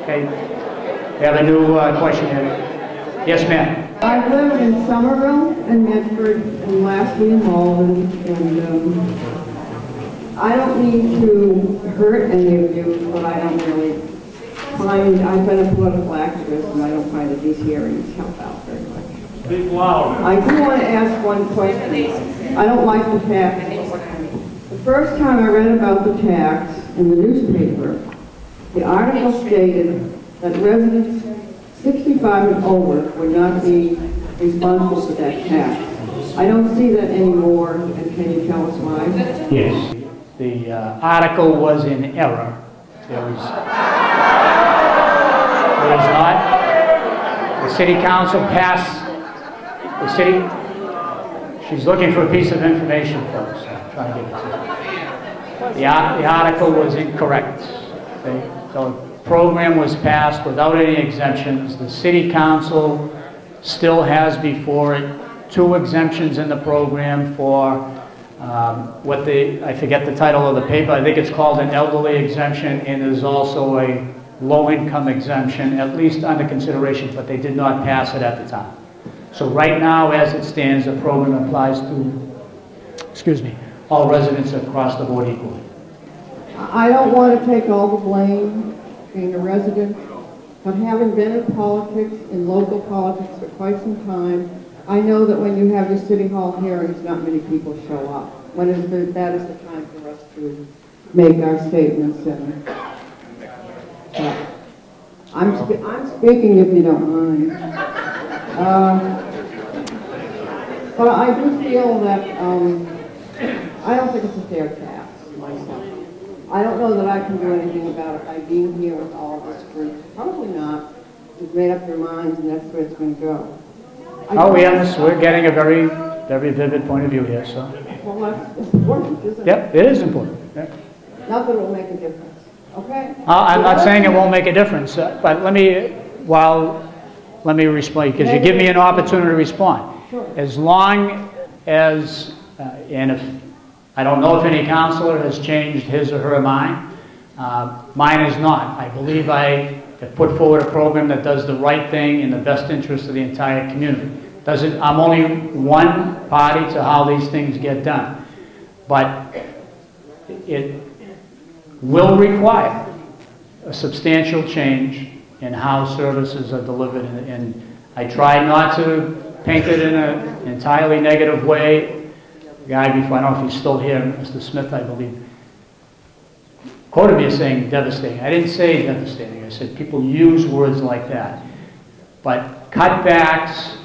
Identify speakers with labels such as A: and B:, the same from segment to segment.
A: Okay. We have a new question here. Yes, ma'am.
B: I live in Somerville and Medford and lastly in Malden, and I don't mean to hurt any of you, but I don't really find, I've been a political activist and I don't find that these hearings help out very much.
C: Speak loud.
B: I do want to ask one question. I don't like the tax. The first time I read about the tax in the newspaper, the article stated that residents 65 and older would not be responsible for that tax. I don't see that anymore, and can you tell us why?
A: Yes. The article was in error. There was not. The city council passed, the city, she's looking for a piece of information, folks. I'm trying to give it to you. The article was incorrect. Okay? So the program was passed without any exemptions. The city council still has before it 2 exemptions in the program for what I forget the title of the paper, I think it's called an elderly exemption, and there's also a low-income exemption, at least under consideration, but they did not pass it at the time. So right now, as it stands, the program applies to, excuse me, all residents across the board equally.
B: I don't want to take all the blame being a resident, but having been in politics, in local politics for quite some time, I know that when you have your city hall hearings, not many people show up. That is the time for us to make our statements. And I'm speaking if you don't mind. But I do feel that I don't think it's a fair tax myself. I don't know that I can do anything about it by being here with all of this group. Probably not. You've made up your minds, and that's where it's going to go.
A: Oh, yes, we're getting a very, very vivid point of view here, so.
B: Well, that's important, isn't it?
A: Yep, it is important. Yep.
B: Not that it will make a difference, okay?
A: I'm not saying it won't make a difference, but let me respond, because you give me an opportunity to respond.
B: Sure.
A: As long as, and if, I don't know if any counselor has changed his or her mind. Mine is not. I believe I have put forward a program that does the right thing in the best interest of the entire community. I'm only one party to how these things get done. But it will require a substantial change in how services are delivered. And I try not to paint it in an entirely negative way. The guy before, I don't know if he's still here, Mr. Smith, I believe, quoted me as saying devastating. I didn't say devastating. I said people use words like that. But cutbacks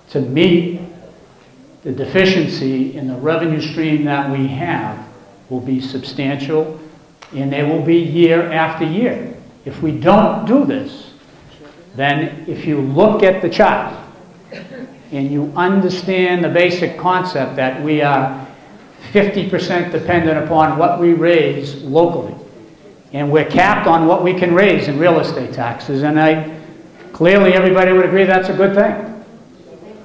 A: to meet the deficiency in the revenue stream that we have will be substantial, and they will be year after year. If we don't do this, then if you look at the chart and you understand the basic concept that we are 50% dependent upon what we raise locally, and we're capped on what we can raise in real estate taxes, and clearly everybody would agree that's a good thing.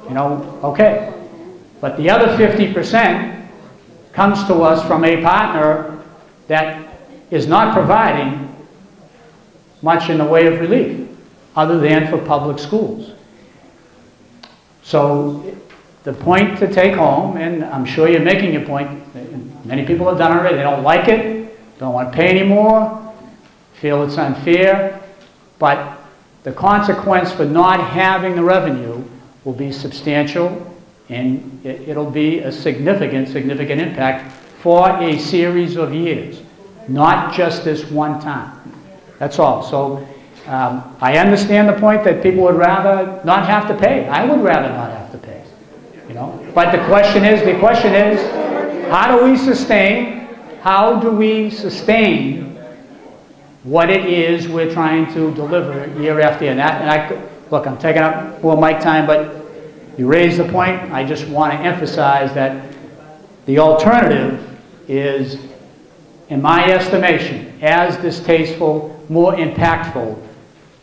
A: You know, okay. But the other 50% comes to us from a partner that is not providing much in the way of relief, other than for public schools. So the point to take home, and I'm sure you're making your point, many people have done it already, they don't like it, don't want to pay anymore, feel it's unfair, but the consequence for not having the revenue will be substantial, and it'll be a significant impact for a series of years, not just this one time. That's all. So I understand the point that people would rather not have to pay. I would rather not have to pay, you know. But the question is, how do we sustain what it is we're trying to deliver year after year? Look, I'm taking up more mic time, but you raised the point. I just want to emphasize that the alternative is, in my estimation, as distasteful, more impactful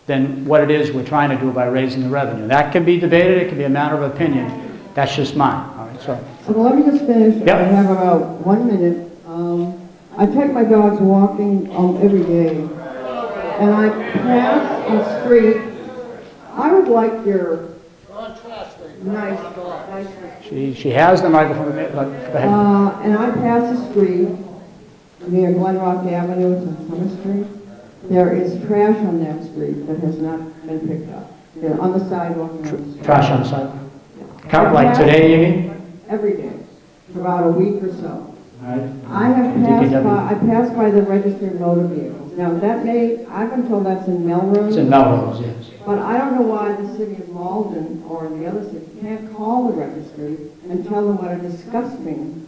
A: than what it is we're trying to do by raising the revenue. That can be debated. It can be a matter of opinion. That's just mine. All right, so.
B: Well, let me just finish.
A: Yep.
B: I have about 1 minute. I take my dogs walking every day. and I pass a street, I would like your nice.
A: She has the microphone. Go ahead.
B: And I pass a street near Glen Rock Avenue, it's on Summer Street. There is trash on that street that has not been picked up. They're on the sidewalk.
A: Trash on the sidewalk. Count like today, you mean?
B: Every day, for about a week or so.
A: Right.
B: I passed by the registered motor vehicles. Now I've been told that's in Melrose.
A: It's in Melrose, yes.
B: But I don't know why the city of Malden or the other city can't call the registry and tell them what a disgusting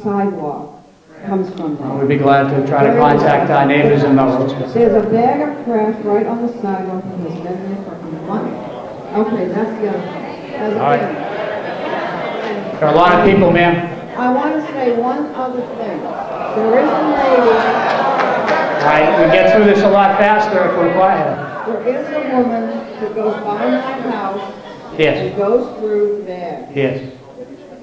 B: sidewalk comes from there.
A: We'd be glad to try to contact our neighbors in Melrose.
B: There's a bag of trash right on the sidewalk that has been there for a month. Okay, that's the other thing.
A: All right. There are a lot of people, ma'am.
B: I want to say one other thing. There is a lady.
A: All right, we get through this a lot faster if we're quiet.
B: There is a woman that goes by my house.
A: Yes.
B: And goes through the bag.
A: Yes.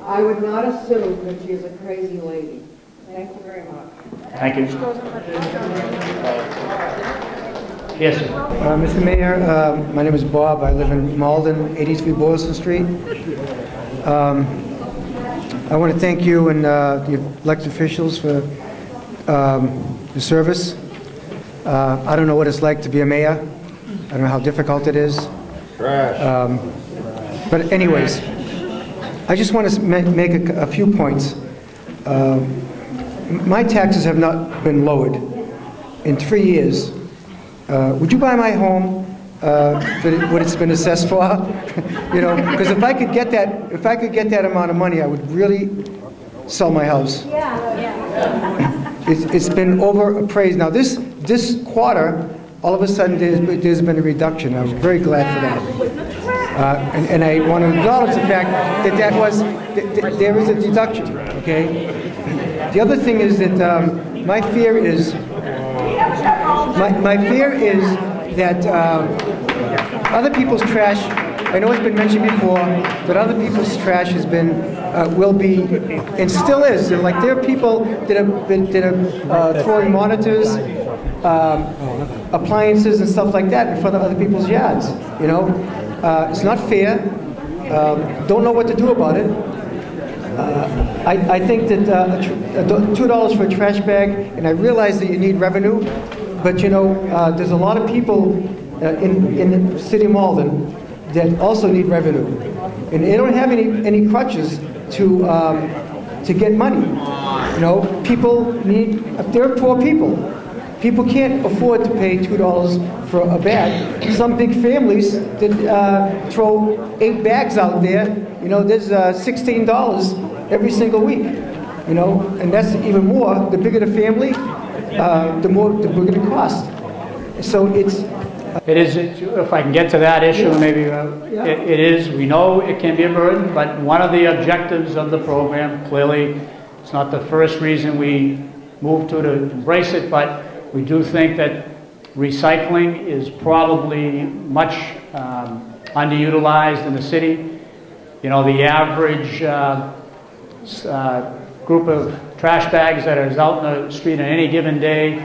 B: I would not assume that she is a crazy lady. Thank you very much.
A: Thank you. Yes, sir.
C: Mr. Mayor, my name is Bob. I live in Malden, 83 Boylston Street. I want to thank you and the elected officials for the service. I don't know what it's like to be a mayor. I don't know how difficult it is. But anyways, I just want to make a few points. My taxes have not been lowered in 3 years. Would you buy my home for what it's been assessed for? You know, because if I could get that amount of money, I would really sell my house. It's been overappraised. Now this quarter, all of a sudden there's been a reduction. I was very glad for that. And I want to acknowledge the fact that there is a deduction. Okay. The other thing is that my fear is that other people's trash. I know it's been mentioned before, but other people's trash has been, will be, and still is. Like there are people that are throwing monitors, appliances, and stuff like that in front of other people's yards. You know, it's not fair. Don't know what to do about it. I think that $2 for a trash bag, and I realize that you need revenue, but you know, there's a lot of people in the city of Malden that also need revenue, and they don't have any crutches to get money. You know, people need. They're poor people. People can't afford to pay $2 for a bag. Some big families that throw 8 bags out there. You know, there's $16 every single week. You know, and that's even more. The bigger the family, the bigger the cost. So it's.
A: It is, if I can get to that issue, maybe it is, we know it can be a burden, but one of the objectives of the program, clearly, it's not the first reason we moved to embrace it, but we do think that recycling is probably much underutilized in the city. You know, the average group of trash bags that is out in the street on any given day,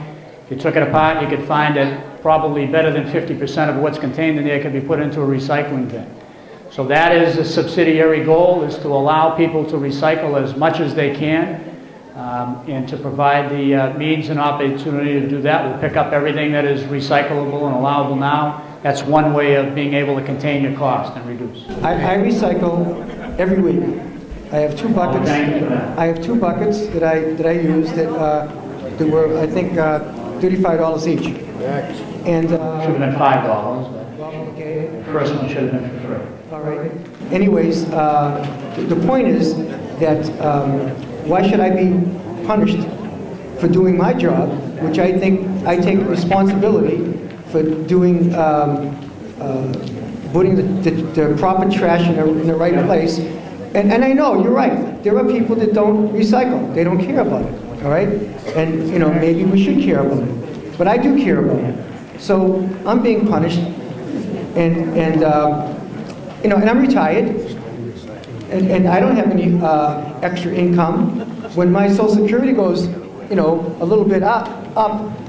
A: if you took it apart, you could find that probably better than 50% of what's contained in there can be put into a recycling bin. So that is a subsidiary goal, is to allow people to recycle as much as they can, and to provide the means and opportunity to do that. We'll pick up everything that is recyclable and allowable now. That's one way of being able to contain your cost and reduce.
C: I recycle every week. I have 2 buckets. I have 2 buckets that I use that were, I think, $35 each. And
A: should have been $5. But
C: okay.
A: The first one should have been for free.
C: All right. Anyways, the point is that why should I be punished for doing my job, which I think I take responsibility for doing, putting the proper trash in the right place. And I know you're right. There are people that don't recycle. They don't care about it. All right. And you know, maybe we should care about it, but I do care about it. So I'm being punished, and you know, and I'm retired, and I don't have any extra income. When my Social Security goes, you know, a little bit up,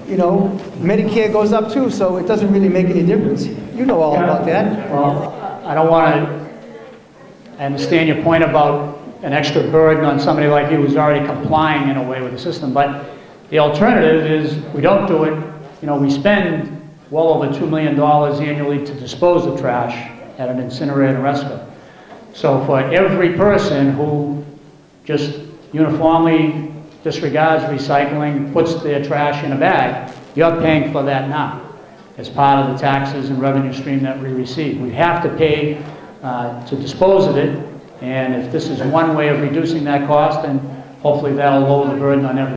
C: you know, Medicare goes up too, so it doesn't really make any difference. You know all about that.
A: Well, I don't want to, I understand your point about an extra burden on somebody like you who's already complying in a way with the system, but the alternative is we don't do it. You know, we spend well over $2 million annually to dispose of trash at an incinerator in Resco. So for every person who just uniformly disregards recycling, puts their trash in a bag, you're paying for that now as part of the taxes and revenue stream that we receive. We have to pay to dispose of it, and if this is one way of reducing that cost, then hopefully that'll lower the burden on everyone.